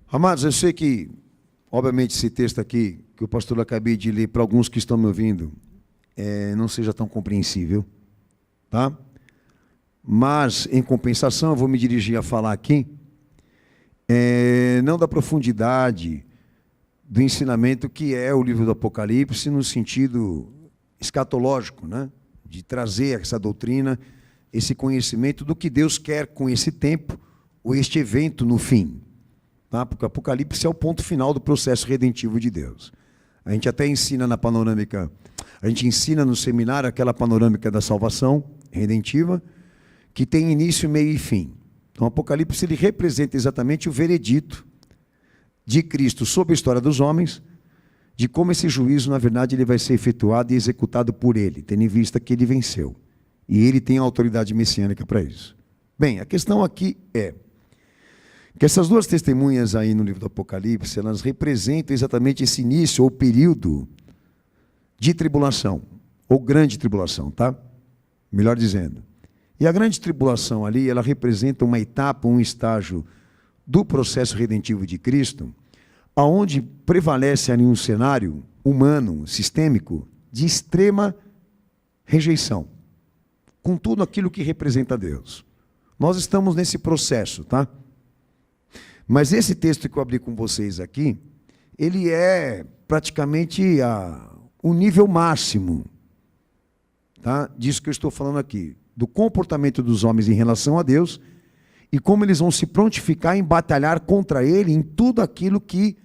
Amados, eu sei que, obviamente, esse texto aqui, que o pastor acabei de ler, para alguns que estão me ouvindo, não seja tão compreensível, tá? Mas, em compensação, eu vou me dirigir a falar aqui, não da profundidade do ensinamento que é o livro do Apocalipse, no sentido escatológico, né? De trazer essa doutrina, esse conhecimento do que Deus quer com esse tempo, ou este evento no fim. Tá? Porque o Apocalipse é o ponto final do processo redentivo de Deus. A gente até ensina na panorâmica, a gente ensina no seminário aquela panorâmica da salvação redentiva, que tem início, meio e fim. Então o Apocalipse ele representa exatamente o veredito de Cristo sobre a história dos homens, de como esse juízo, na verdade, ele vai ser efetuado e executado por ele, tendo em vista que ele venceu. E ele tem a autoridade messiânica para isso. Bem, a questão aqui é que essas duas testemunhas aí no livro do Apocalipse, elas representam exatamente esse início ou período de tribulação, ou grande tribulação, tá? Melhor dizendo. E a grande tribulação ali, ela representa uma etapa, um estágio do processo redentivo de Cristo, aonde prevalece ali um cenário humano, sistêmico, de extrema rejeição, com tudo aquilo que representa Deus. Nós estamos nesse processo, tá? Mas esse texto que eu abri com vocês aqui, ele é praticamente o nível máximo, tá? Disso que eu estou falando aqui, do comportamento dos homens em relação a Deus e como eles vão se prontificar em batalhar contra Ele em tudo aquilo que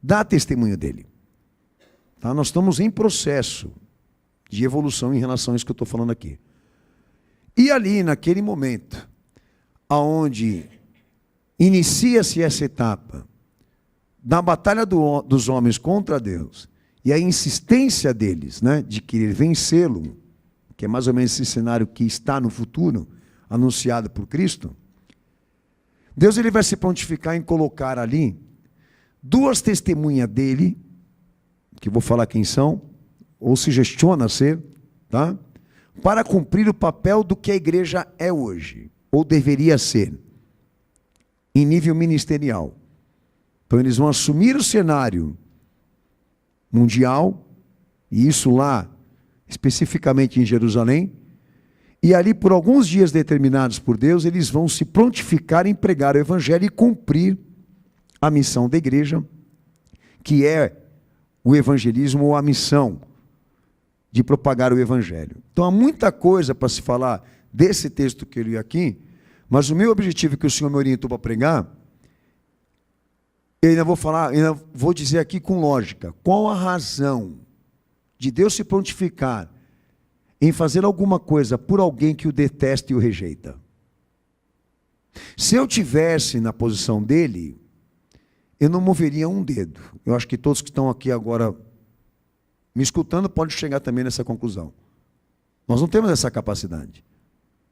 dá testemunho dele. Tá? Nós estamos em processo de evolução em relação a isso que eu estou falando aqui. E ali, naquele momento, aonde inicia-se essa etapa da batalha dos homens contra Deus e a insistência deles, né, de querer vencê-lo, que é mais ou menos esse cenário que está no futuro, anunciado por Cristo, Deus ele vai se prontificar em colocar ali duas testemunhas dele, que eu vou falar quem são, ou se gestiona ser, tá? Para cumprir o papel do que a igreja é hoje, ou deveria ser, em nível ministerial. Então eles vão assumir o cenário mundial, e isso lá, especificamente em Jerusalém, e ali por alguns dias determinados por Deus, eles vão se prontificar em pregar o evangelho e cumprir a missão da igreja, que é o evangelismo ou a missão de propagar o evangelho. Então há muita coisa para se falar desse texto que eu li aqui, mas o meu objetivo que o Senhor me orientou para pregar, eu ainda vou dizer aqui com lógica, qual a razão de Deus se prontificar em fazer alguma coisa por alguém que o detesta e o rejeita. Se eu tivesse na posição dele, eu não moveria um dedo. Eu acho que todos que estão aqui agora me escutando podem chegar também nessa conclusão. Nós não temos essa capacidade,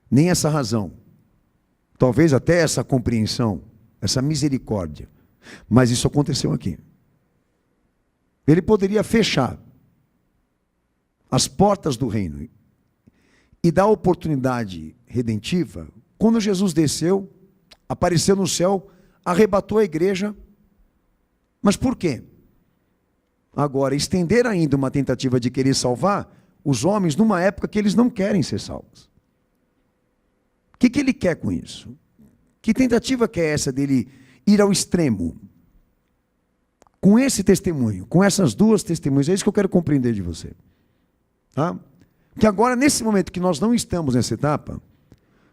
nem essa razão, talvez até essa compreensão, essa misericórdia. Mas isso aconteceu aqui. Ele poderia fechar as portas do reino e dar oportunidade redentiva. Quando Jesus desceu, apareceu no céu, arrebatou a igreja. Mas por quê? Agora, estender ainda uma tentativa de querer salvar os homens numa época que eles não querem ser salvos. O que ele quer com isso? Que tentativa que é essa dele ir ao extremo? Com esse testemunho, com essas duas testemunhas, é isso que eu quero compreender de você. Tá? Que agora, nesse momento que nós não estamos nessa etapa,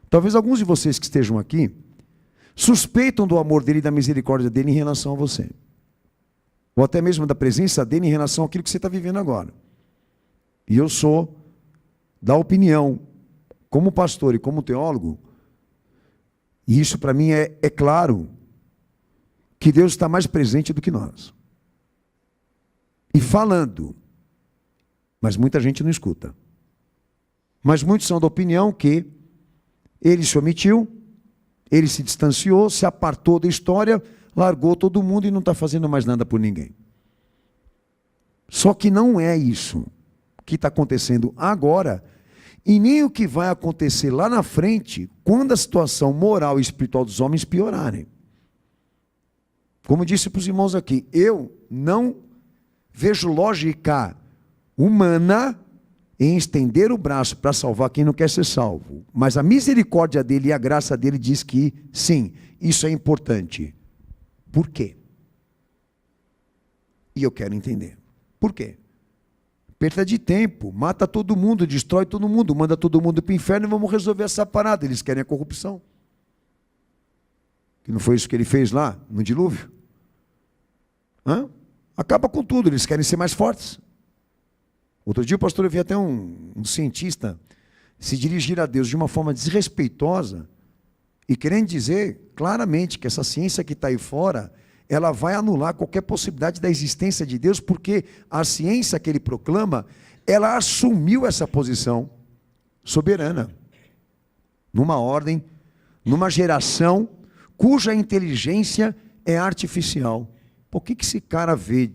talvez alguns de vocês que estejam aqui, suspeitam do amor dele e da misericórdia dele em relação a você. Ou até mesmo da presença dele em relação àquilo que você está vivendo agora. E eu sou da opinião, como pastor e como teólogo, e isso para mim é claro, que Deus está mais presente do que nós. E falando, mas muita gente não escuta. Mas muitos são da opinião que ele se omitiu, ele se distanciou, se apartou da história, largou todo mundo e não está fazendo mais nada por ninguém. Só que não é isso que está acontecendo agora, e nem o que vai acontecer lá na frente, quando a situação moral e espiritual dos homens piorarem. Como disse para os irmãos aqui, eu não vejo lógica humana em estender o braço para salvar quem não quer ser salvo. Mas a misericórdia dele e a graça dele diz que, sim, isso é importante. Por quê? E eu quero entender. Por quê? Perda de tempo, mata todo mundo, destrói todo mundo, manda todo mundo para o inferno e vamos resolver essa parada. Eles querem a corrupção. Que não foi isso que ele fez lá no dilúvio? Acaba com tudo, eles querem ser mais fortes. Outro dia o pastor, eu vi até um cientista se dirigir a Deus de uma forma desrespeitosa e querendo dizer claramente que essa ciência que está aí fora, ela vai anular qualquer possibilidade da existência de Deus, porque a ciência que ele proclama, ela assumiu essa posição soberana, numa ordem, numa geração cuja inteligência é artificial. Por que esse cara vê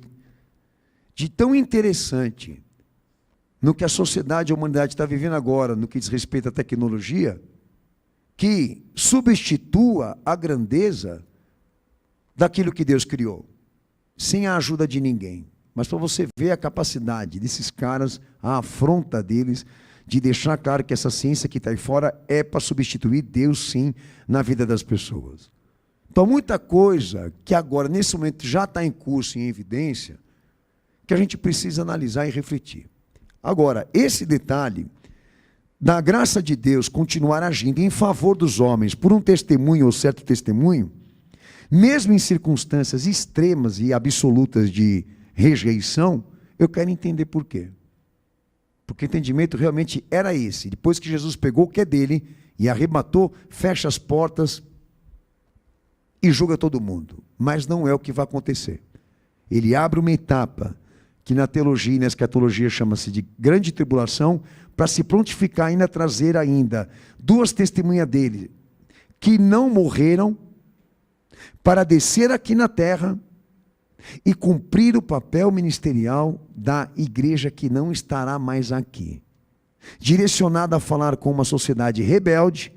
de tão interessante no que a sociedade e a humanidade está vivendo agora, no que diz respeito à tecnologia, que substitua a grandeza daquilo que Deus criou, sem a ajuda de ninguém? Mas para você ver a capacidade desses caras, a afronta deles, de deixar claro que essa ciência que está aí fora é para substituir Deus, sim, na vida das pessoas. Então, muita coisa que agora, nesse momento, já está em curso, em evidência, que a gente precisa analisar e refletir. Agora, esse detalhe da graça de Deus continuar agindo em favor dos homens por um testemunho ou certo testemunho, mesmo em circunstâncias extremas e absolutas de rejeição, eu quero entender por quê. Porque o entendimento realmente era esse. Depois que Jesus pegou o que é dele e arrebatou, fecha as portas e julga todo mundo. Mas não é o que vai acontecer. Ele abre uma etapa que na teologia e na escatologia chama-se de grande tribulação, para se prontificar ainda, trazer ainda duas testemunhas dele, que não morreram, para descer aqui na terra e cumprir o papel ministerial da igreja que não estará mais aqui, direcionada a falar com uma sociedade rebelde,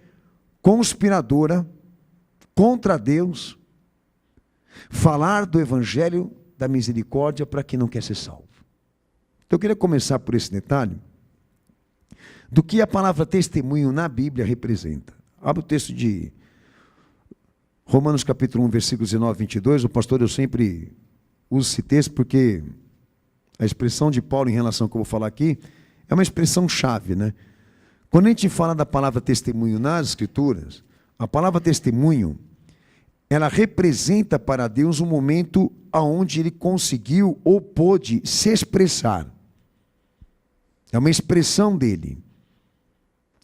conspiradora, contra Deus, falar do evangelho da misericórdia para quem não quer ser salvo. Então eu queria começar por esse detalhe, do que a palavra testemunho na Bíblia representa. Abre o texto de Romanos capítulo 1, versículos 19 e 22, o pastor, eu sempre uso esse texto porque a expressão de Paulo em relação ao que eu vou falar aqui é uma expressão chave, né? Quando a gente fala da palavra testemunho nas Escrituras, a palavra testemunho, ela representa para Deus um momento onde ele conseguiu ou pôde se expressar. É uma expressão dele.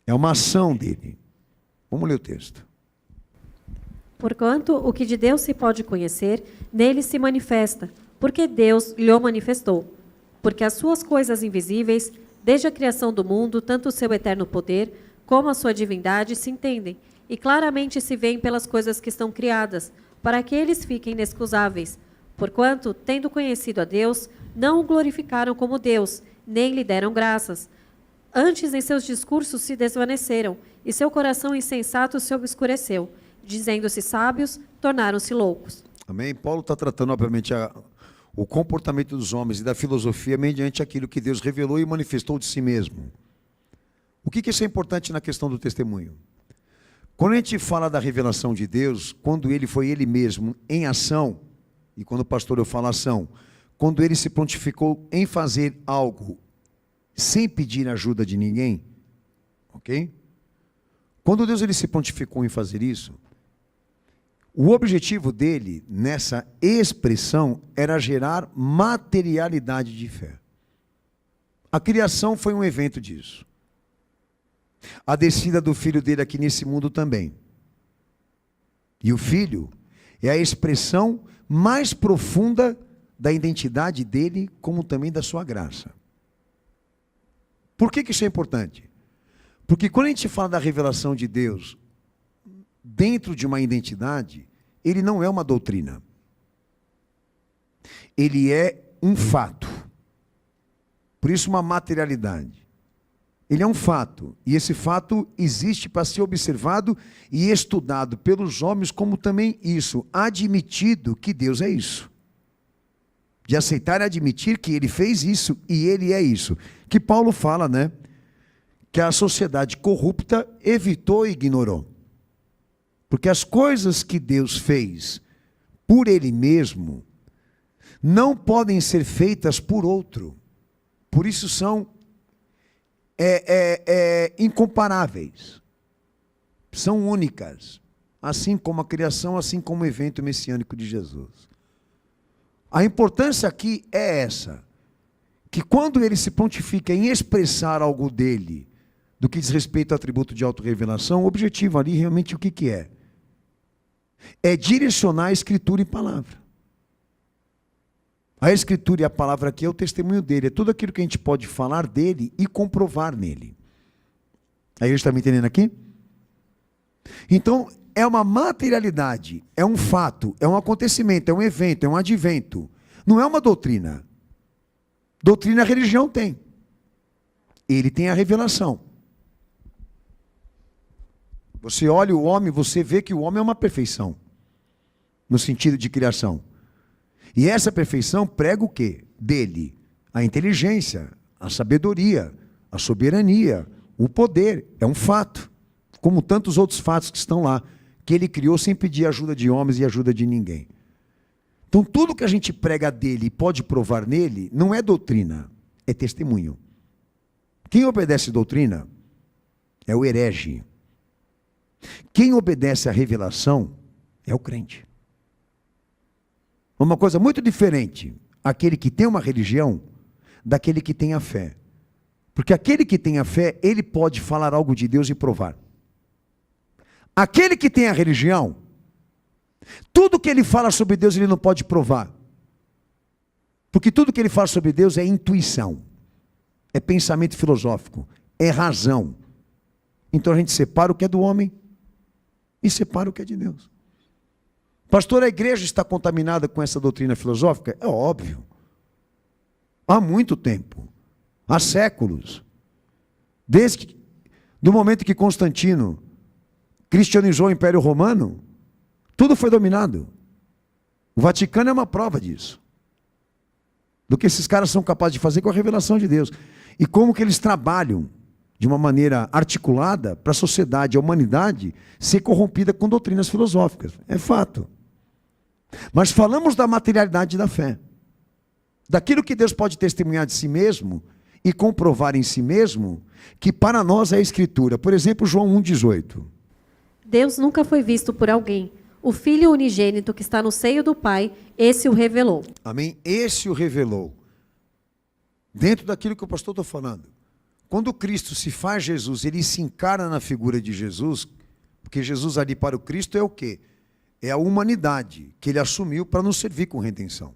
É uma ação dele. Vamos ler o texto. Porquanto o que de Deus se pode conhecer, nele se manifesta, porque Deus lhe manifestou. Porque as suas coisas invisíveis, desde a criação do mundo, tanto o seu eterno poder, como a sua divindade, se entendem, e claramente se veem pelas coisas que estão criadas, para que eles fiquem inexcusáveis. Porquanto, tendo conhecido a Deus, não o glorificaram como Deus, nem lhe deram graças. Antes, em seus discursos se desvaneceram, e seu coração insensato se obscureceu. Dizendo-se sábios, tornaram-se loucos. Amém? Paulo está tratando, obviamente, o comportamento dos homens e da filosofia mediante aquilo que Deus revelou e manifestou de si mesmo. O que isso é importante na questão do testemunho? Quando a gente fala da revelação de Deus, quando ele foi ele mesmo em ação, e quando o pastor eu falo ação, quando ele se prontificou em fazer algo sem pedir ajuda de ninguém, ok? Quando Deus ele se prontificou em fazer isso, o objetivo dele nessa expressão era gerar materialidade de fé. A criação foi um evento disso. A descida do filho dele aqui nesse mundo também. E o filho é a expressão mais profunda da identidade dele, como também da sua graça. Por que isso é importante? Porque quando a gente fala da revelação de Deus dentro de uma identidade, ele não é uma doutrina. Ele é um fato. Por isso uma materialidade. Ele é um fato, e esse fato existe para ser observado e estudado pelos homens como também isso, admitido que Deus é isso. De aceitar e admitir que ele fez isso e ele é isso. Que Paulo fala, né? Que a sociedade corrupta evitou e ignorou. Porque as coisas que Deus fez por ele mesmo não podem ser feitas por outro. Por isso são incomparáveis. São únicas. Assim como a criação, assim como o evento messiânico de Jesus. A importância aqui é essa. Que quando ele se prontifica em expressar algo dele, do que diz respeito ao atributo de autorrevelação, o objetivo ali realmente o que é? É direcionar a escritura e palavra. A escritura e a palavra aqui é o testemunho dele, é tudo aquilo que a gente pode falar dele e comprovar nele. Aí ele está me entendendo aqui? Então, é uma materialidade, é um fato, é um acontecimento, é um evento, é um advento. Não é uma doutrina. Doutrina a religião tem. Ele tem a revelação. Você olha o homem, você vê que o homem é uma perfeição. No sentido de criação. E essa perfeição prega o quê? Dele. A inteligência, a sabedoria, a soberania, o poder. É um fato. Como tantos outros fatos que estão lá. Que ele criou sem pedir ajuda de homens e ajuda de ninguém. Então tudo que a gente prega dele e pode provar nele, não é doutrina, é testemunho. Quem obedece doutrina é o herege. Quem obedece à revelação é o crente. Uma coisa muito diferente, aquele que tem uma religião, daquele que tem a fé. Porque aquele que tem a fé, ele pode falar algo de Deus e provar. Aquele que tem a religião, tudo que ele fala sobre Deus, ele não pode provar. Porque tudo que ele fala sobre Deus é intuição, é pensamento filosófico, é razão. Então a gente separa o que é do homem e separa o que é de Deus. Pastor, a igreja está contaminada com essa doutrina filosófica? É óbvio. Há muito tempo. Há séculos. Desde do momento que Constantino cristianizou o Império Romano, tudo foi dominado. O Vaticano é uma prova disso. Do que esses caras são capazes de fazer com a revelação de Deus. E como que eles trabalham de uma maneira articulada para a sociedade, a humanidade, ser corrompida com doutrinas filosóficas. É fato. Mas falamos da materialidade da fé. Daquilo que Deus pode testemunhar de si mesmo e comprovar em si mesmo, que para nós é a Escritura. Por exemplo, João 1,18. Deus nunca foi visto por alguém. O Filho unigênito que está no seio do Pai, esse o revelou. Amém? Esse o revelou. Dentro daquilo que o pastor está falando. Quando Cristo se faz Jesus, ele se encarna na figura de Jesus, porque Jesus ali para o Cristo é o quê? É a humanidade que ele assumiu para nos servir com redenção.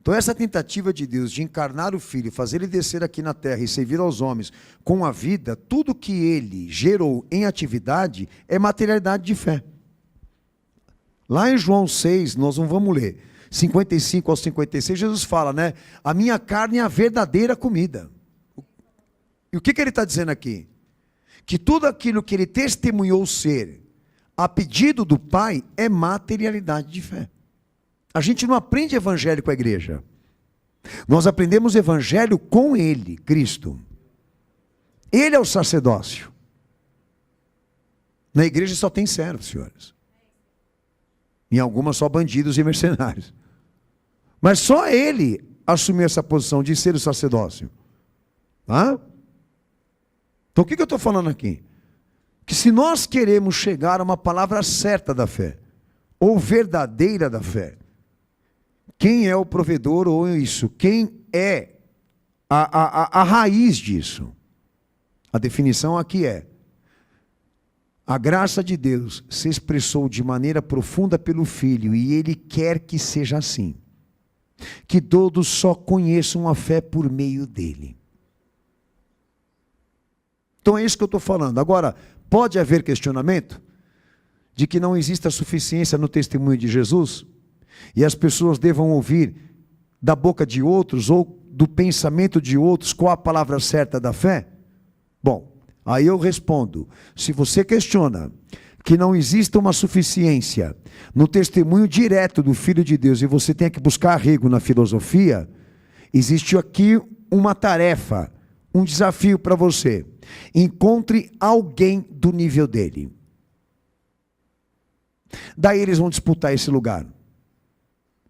Então essa tentativa de Deus de encarnar o Filho, fazer ele descer aqui na terra e servir aos homens com a vida, tudo que ele gerou em atividade é materialidade de fé. Lá em João 6, nós não vamos ler, 55 ao 56, Jesus fala, né? A minha carne é a verdadeira comida. E o que ele está dizendo aqui? Que tudo aquilo que ele testemunhou ser a pedido do Pai é materialidade de fé. A gente não aprende evangelho com a igreja. Nós aprendemos evangelho com ele, Cristo. Ele é o sacerdócio. Na igreja só tem servos, senhores. Em algumas só bandidos e mercenários. Mas só ele assumiu essa posição de ser o sacerdócio. Tá? Então o que eu estou falando aqui? Que se nós queremos chegar a uma palavra certa da fé, ou verdadeira da fé, quem é o provedor ou isso? Quem é a raiz disso? A definição aqui é: a graça de Deus se expressou de maneira profunda pelo Filho e Ele quer que seja assim. Que todos só conheçam a fé por meio dEle. Então é isso que eu estou falando. Agora, pode haver questionamento de que não exista suficiência no testemunho de Jesus e as pessoas devam ouvir da boca de outros ou do pensamento de outros qual a palavra certa da fé? Bom, aí eu respondo: se você questiona que não exista uma suficiência no testemunho direto do Filho de Deus e você tem que buscar arrego na filosofia, existe aqui uma tarefa, um desafio para você. Encontre alguém do nível dele. Daí eles vão disputar esse lugar.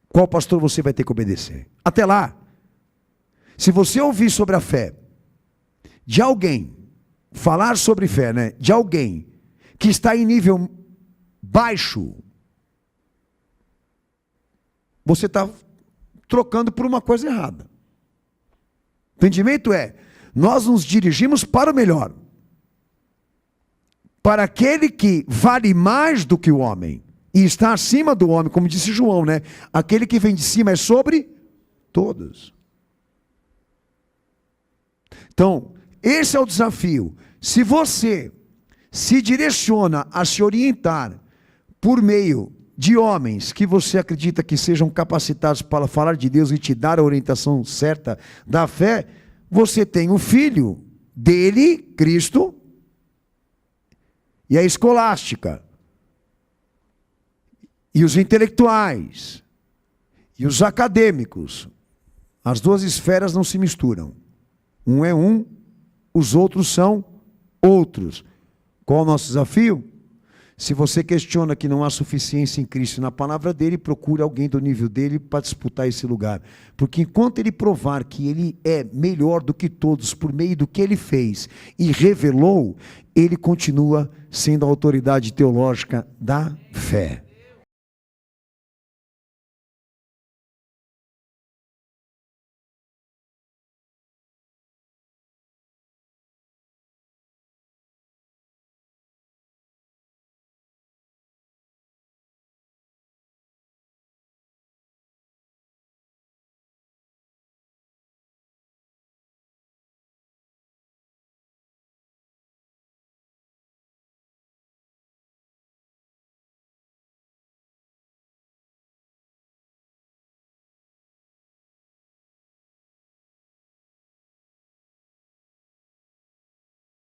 Qual pastor você vai ter que obedecer? Até lá, se você ouvir sobre a fé de alguém, falar sobre fé, né? De alguém que está em nível baixo, você está trocando por uma coisa errada. Entendimento é, nós nos dirigimos para o melhor, para aquele que vale mais do que o homem, e está acima do homem, como disse João, né? Aquele que vem de cima é sobre todos. Então, esse é o desafio. Se você se direciona a se orientar por meio de homens que você acredita que sejam capacitados para falar de Deus e te dar a orientação certa da fé, você tem o filho dele, Cristo, e a escolástica, e os intelectuais, e os acadêmicos. As duas esferas não se misturam. Um é um, os outros são outros. Qual o nosso desafio? Se você questiona que não há suficiência em Cristo na palavra dele, procure alguém do nível dele para disputar esse lugar. Porque enquanto ele provar que ele é melhor do que todos por meio do que ele fez e revelou, ele continua sendo a autoridade teológica da fé.